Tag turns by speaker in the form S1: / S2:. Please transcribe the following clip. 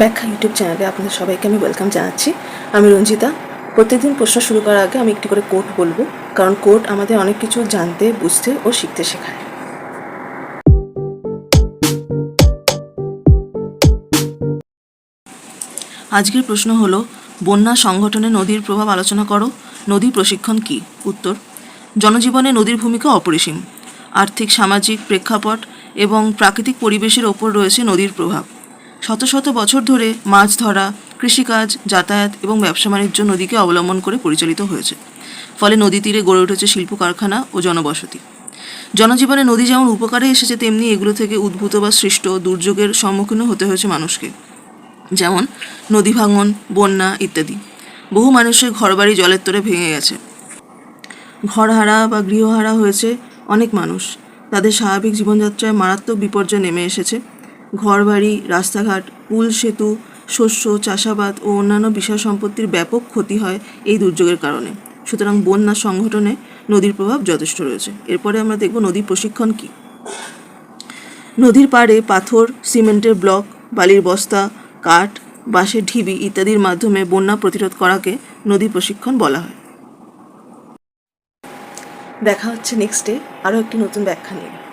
S1: ব্যাখ্যা ইউটিউব চ্যানেলে আপনাদের সবাইকে আমি ওয়েলকাম জানাচ্ছি। আমি রঞ্জিতা। প্রত্যেকদিন প্রশ্ন শুরু করার আগে আমি একটি করে কোট বলবো, কারণ কোট আমাদের অনেক কিছু জানতে, বুঝতে ও শিখতে শেখায়। আজকের প্রশ্ন হলো, বন্যা সংগঠনে নদীর প্রভাব আলোচনা করো। নদী প্রশিক্ষণ কী? উত্তর: জনজীবনে নদীর ভূমিকা অপরিসীম। আর্থিক, সামাজিক প্রেক্ষাপট এবং প্রাকৃতিক পরিবেশের ওপর রয়েছে নদীর প্রভাব। শত শত বছর ধরে মাছ ধরা, কৃষিকাজ, যাতায়াত এবং ব্যবসা বাণিজ্য নদীকে অবলম্বন করে পরিচালিত হয়েছে। ফলে নদী তীরে গড়ে উঠেছে শিল্প কারখানা ও জনবসতি। জনজীবনে নদী যেমন উপকারে এসেছে, তেমনি এগুলো থেকে উদ্ভূত বা সৃষ্ট দুর্যোগের সম্মুখীনও হতে হয়েছে মানুষকে, যেমন নদী ভাঙন, বন্যা ইত্যাদি। বহু মানুষের ঘরবাড়ি জলের তোরে ভেঙে গেছে। ঘরহারা বা গৃহহারা হয়েছে অনেক মানুষ। তাদের স্বাভাবিক জীবনযাত্রায় মারাত্মক বিপর্যয় নেমে এসেছে। ঘরবাড়ি, রাস্তাঘাট, পুল, সেতু, শস্য, চাষাবাদ ও অন্যান্য বিষয় সম্পত্তির ব্যাপক ক্ষতি হয় এই দুর্যোগের কারণে। সুতরাং বন্যা সংগঠনে নদীর প্রভাব যথেষ্ট রয়েছে। এরপরে আমরা দেখব নদী প্রশিক্ষণ কী। নদীর পাড়ে পাথর, সিমেন্টের ব্লক, বালির বস্তা, কাঠ, বাঁশের ঢিবি ইত্যাদির মাধ্যমে বন্যা প্রতিরোধ করাকে নদী প্রশিক্ষণ বলা হয়। দেখা হচ্ছে নেক্সট ডে আরও একটি নতুন ব্যাখ্যা নিয়ে।